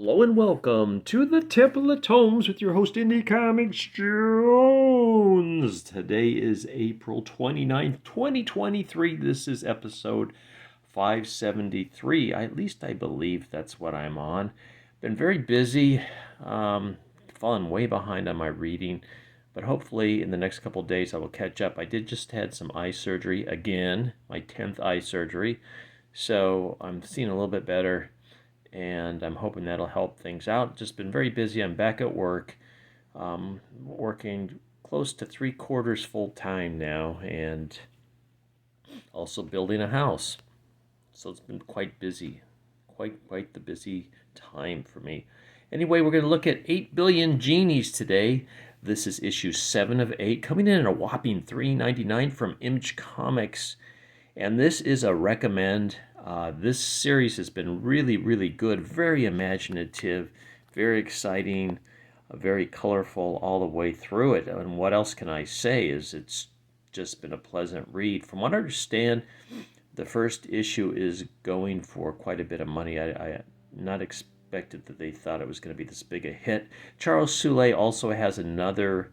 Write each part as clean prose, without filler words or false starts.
Hello and welcome to the Temple of Tomes with your host, Indie Comics Jones. Today is April 29th, 2023. This is episode 573. At least I believe that's what I'm on. Been very busy, fallen way behind on my reading, but hopefully in the next couple of days I will catch up. I did just had some eye surgery again, my 10th eye surgery, so I'm seeing a little bit better and I'm hoping that'll help things out. Just been very busy. I'm back at work, working close to 3/4 full time now, and also building a house. So it's been quite busy, quite the busy time for me. Anyway, we're going to look at 8 Billion Genies today. This is issue 7 of 8, coming in at a whopping $3.99 from Image Comics. And this is a recommend. This series has been really good, very imaginative, very exciting, very colorful all the way through it. And what else can I say is it's just been a pleasant read. From what I understand, the first issue is going for quite a bit of money. I not expected that they thought it was going to be this big a hit. Charles Soule also has another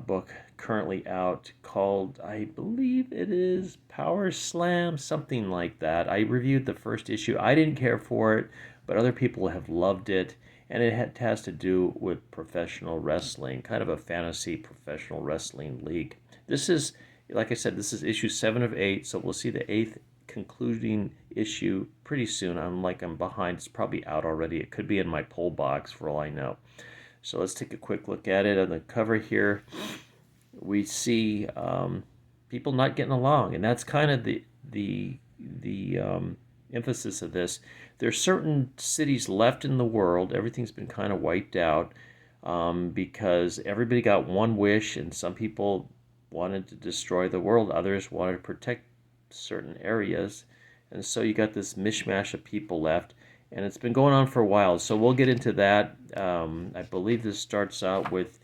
book currently out called, I believe it is Power Slam, something like that. I reviewed the first issue. I didn't care for it, but other people have loved it, and has to do with professional wrestling, kind of a fantasy professional wrestling league. This is, like I said, this is issue 7 of 8, so we'll see the 8th concluding issue pretty soon. I'm behind. It's probably out already. It could be in my pull box for all I know. So let's take a quick look at it. On the cover here, we see people not getting along, and that's kind of the emphasis of this. There's certain cities left in the world. Everything's been kind of wiped out because everybody got one wish, and some people wanted to destroy the world. Others wanted to protect certain areas, and so you got this mishmash of people left, and it's been going on for a while. So we'll get into that. I believe this starts out with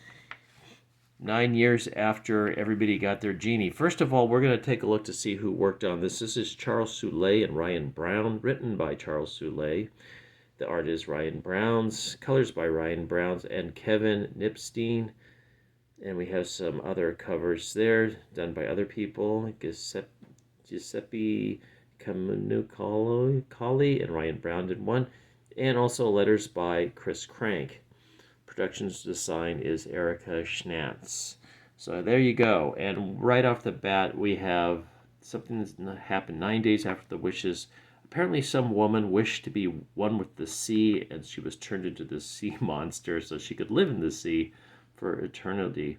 9 years after everybody got their genie. First of all, we're going to take a look to see who worked on this. This is Charles Soule and Ryan Brown, written by Charles Soule. The art is Ryan Brown's, colors by Ryan Brown's and Kevin Nipstein. And we have some other covers there done by other people. Giuseppe Camuncoli and Ryan Brown did one. And also letters by Chris Crank. Productions design is Erica Schnatz. So there you go. And right off the bat, we have something that happened 9 days after the wishes. Apparently some woman wished to be one with the sea, and she was turned into the sea monster so she could live in the sea for eternity.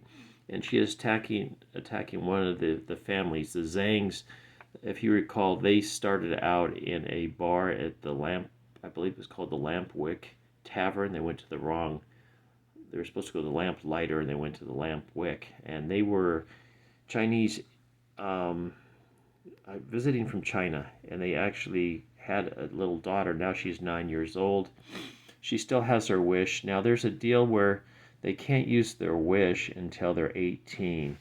And she is attacking one of the families, the Zangs. If you recall, they started out in a bar at the Lamp, I believe it was called the Lampwick Tavern. They went to the wrong, they were supposed to go to the Lamp Lighter, and they went to the Lampwick. And they were Chinese, visiting from China, and they actually had a little daughter. Now she's 9 years old. She still has her wish. Now there's a deal where they can't use their wish until they're 18.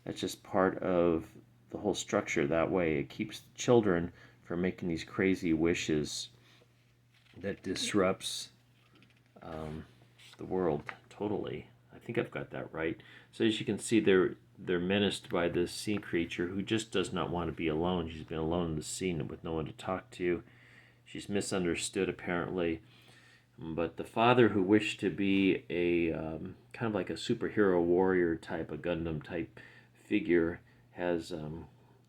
That's just part of the whole structure that way. It keeps children from making these crazy wishes that disrupts the world totally. I think I've got that right. So as you can see, they're menaced by this sea creature who just does not want to be alone. She's been alone in the sea with no one to talk to. She's misunderstood apparently. But the father, who wished to be a kind of like a superhero warrior type, a Gundam type figure, has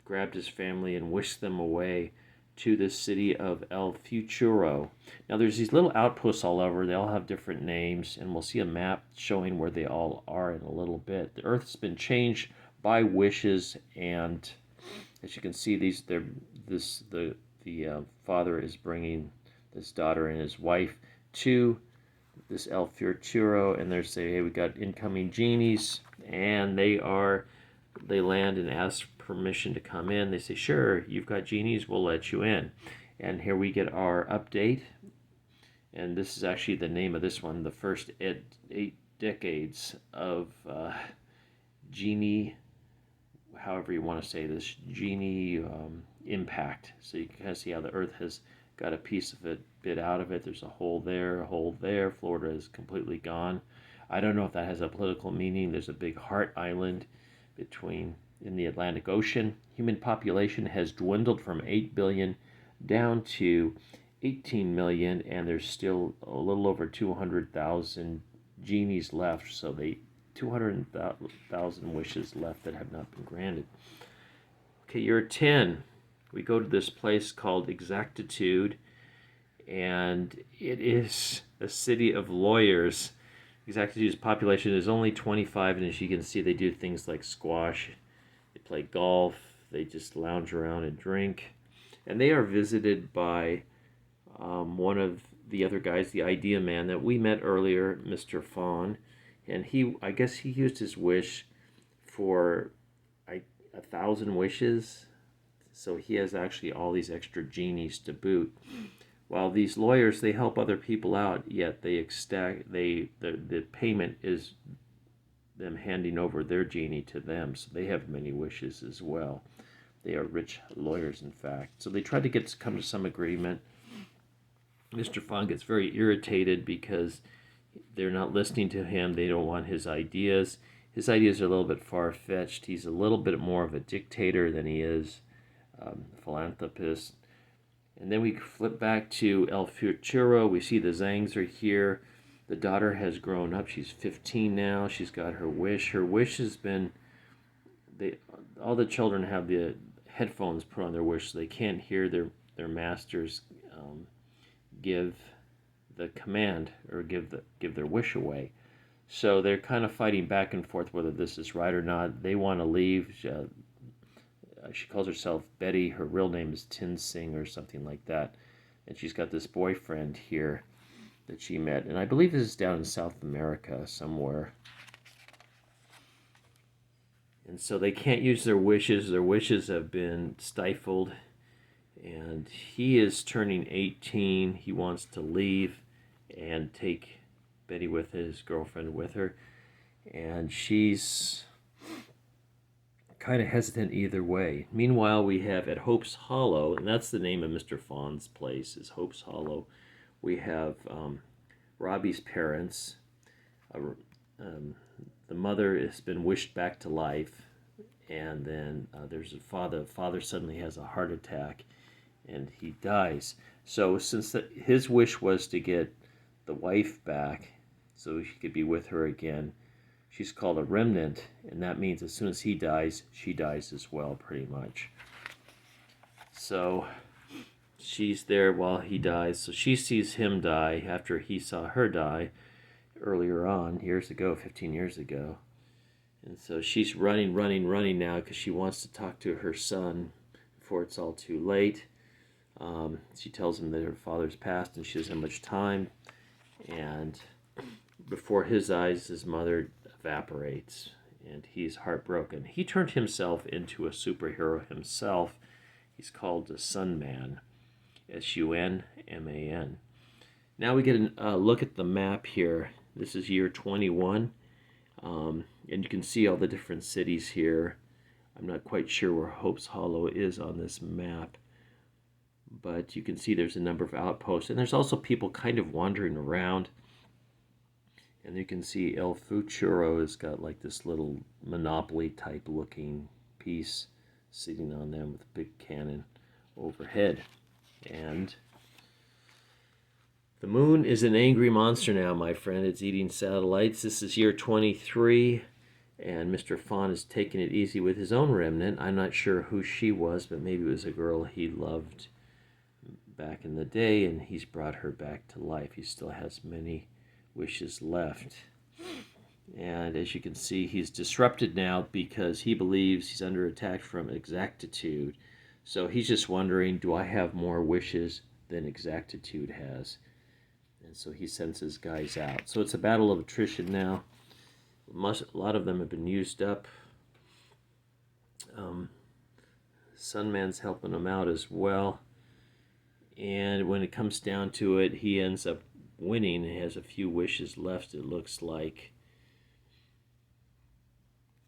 grabbed his family and wished them away to the city of El Futuro. Now there's these little outposts all over. They all have different names, and we'll see a map showing where they all are in a little bit. The Earth's been changed by wishes, and as you can see, the father is bringing this daughter and his wife to this El Futuro, and they're saying, hey, we got incoming genies, and they land and ask permission to come in. They say, sure, you've got genies, we'll let you in. And here we get our update, and this is actually the name of this one, the first 8 decades of Genie, however you want to say this, Genie impact. So you can kind of see how the Earth has got a piece of it bit out of it. There's a hole there, a hole there. Florida is completely gone. I don't know if that has a political meaning. There's a big heart island between in the Atlantic Ocean. Human population has dwindled from 8 billion down to 18 million, and there's still a little over 200,000 genies left. So they 200,000 wishes left that have not been granted. Okay, year 10. We go to this place called Exactitude, and it is a city of lawyers. Exactitude's population is only 25, and as you can see, they do things like squash, they play golf, they just lounge around and drink. And they are visited by one of the other guys, the idea man that we met earlier, Mr. Fawn. And I guess he used his wish for 1,000 wishes. So he has actually all these extra genies to boot. While these lawyers, they help other people out, yet the payment is them handing over their genie to them. So they have many wishes as well. They are rich lawyers, in fact. So they try to come to some agreement. Mr. Fawn gets very irritated because they're not listening to him. They don't want his ideas. His ideas are a little bit far-fetched. He's a little bit more of a dictator than he is a philanthropist. And then we flip back to El Futuro. We see the Zangs are here. The daughter has grown up. She's 15 now. She's got her wish. Her wish has been... all the children have the headphones put on their wish, so they can't hear their masters give the command or give their wish away. So they're kind of fighting back and forth whether this is right or not. They want to leave. She calls herself Betty. Her real name is Tin Singh or something like that. And she's got this boyfriend here that she met. And I believe this is down in South America somewhere. And so they can't use their wishes. Their wishes have been stifled. And he is turning 18. He wants to leave and take Betty with his girlfriend with her. And she's kind of hesitant either way. Meanwhile, we have at Hope's Hollow, and that's the name of Mr. Fawn's place, is Hope's Hollow. We have Robbie's parents. The mother has been wished back to life, and then there's a father. The father suddenly has a heart attack, and he dies. So since his wish was to get the wife back so he could be with her again, she's called a remnant, and that means as soon as he dies, she dies as well, pretty much. So she's there while he dies. So she sees him die after he saw her die earlier on, years ago, 15 years ago. And so she's running now because she wants to talk to her son before it's all too late. She tells him that her father's passed and she doesn't have much time. And before his eyes, his mother evaporates, and he's heartbroken. He turned himself into a superhero himself. He's called the Sun Man, Sunman. Now we get a look at the map here. This is year 21, and you can see all the different cities here. I'm not quite sure where Hope's Hollow is on this map, but you can see there's a number of outposts, and there's also people kind of wandering around. And you can see El Futuro has got like this little Monopoly type looking piece sitting on them with a big cannon overhead. And the moon is an angry monster now, my friend. It's eating satellites. This is year 23, and Mr. Fawn is taking it easy with his own remnant. I'm not sure who she was, but maybe it was a girl he loved back in the day, and he's brought her back to life. He still has many wishes left. And as you can see, he's disrupted now because he believes he's under attack from Exactitude. So he's just wondering, do I have more wishes than Exactitude has? And so he sends his guys out. So it's a battle of attrition now. A lot of them have been used up. Sunman's helping him out as well. And when it comes down to it, he ends up winning. He has a few wishes left, it looks like.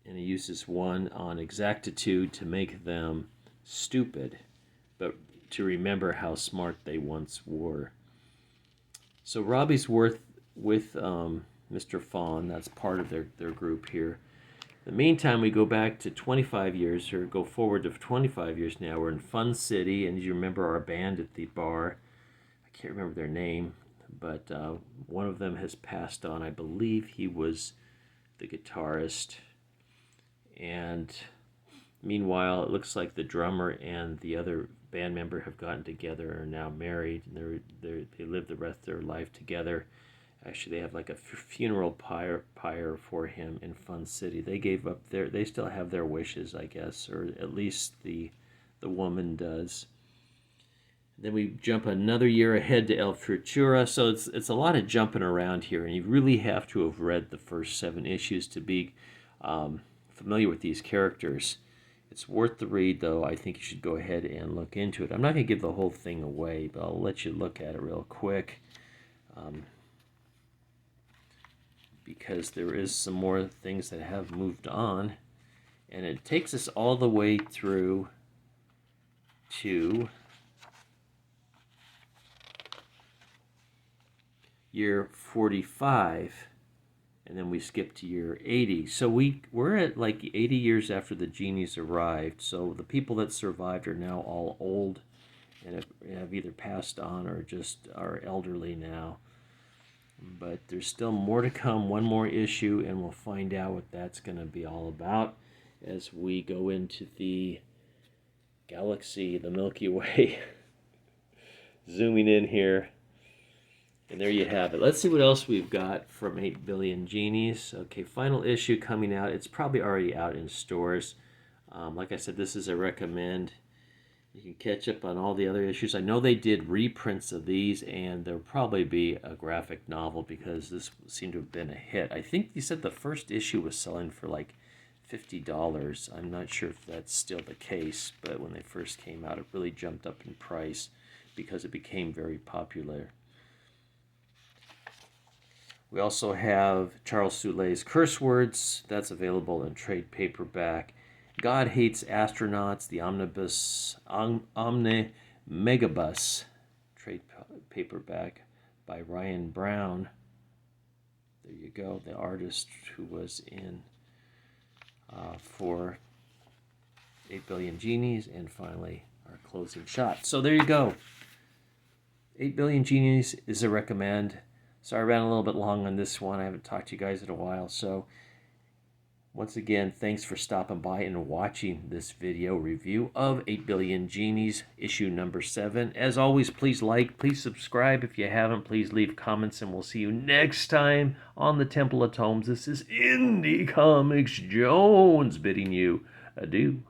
And he uses one on Exactitude to make them stupid. But to remember how smart they once were. So Robbie's with Mr. Fawn. That's part of their group here. In the meantime, we go back to 25 years, or go forward to 25 years now. We're in Fun City, and you remember our band at the bar. I can't remember their name, but one of them has passed on. I believe he was the guitarist. And meanwhile, it looks like the drummer and the other band member have gotten together and are now married, and they live the rest of their life together. Actually, they have like a funeral pyre for him in Fun City. They gave up they still have their wishes, I guess, or at least the woman does. Then we jump another year ahead to El Futura, so it's a lot of jumping around here, and you really have to have read the first 7 issues to be familiar with these characters. It's worth the read, though. I think you should go ahead and look into it. I'm not going to give the whole thing away, but I'll let you look at it real quick. Because there is some more things that have moved on. And it takes us all the way through to year 45. And then we skip to year 80. So we're at like 80 years after the Genies arrived. So the people that survived are now all old and have either passed on or just are elderly now. But there's still more to come, one more issue, and we'll find out what that's going to be all about as we go into the galaxy, the Milky Way. Zooming in here. And there you have it. Let's see what else we've got from 8 Billion Genies. Okay, final issue coming out. It's probably already out in stores. Like I said, this is a recommend. You can catch up on all the other issues. I know they did reprints of these, and there'll probably be a graphic novel because this seemed to have been a hit. I think you said the first issue was selling for like $50. I'm not sure if that's still the case, but when they first came out, it really jumped up in price because it became very popular. We also have Charles Soule's Curse Words. That's available in trade paperback. God Hates Astronauts, the Omni-Megabus, trade paperback by Ryan Brown. There you go, the artist who was in for 8 Billion Genies, and finally our closing shot. So there you go. 8 Billion Genies is a recommend. Sorry, I ran a little bit long on this one. I haven't talked to you guys in a while, so once again, thanks for stopping by and watching this video review of 8 Billion Genies, issue number 7. As always, please like, please subscribe. If you haven't, please leave comments, and we'll see you next time on the Temple of Tomes. This is Indie Comics Jones bidding you adieu.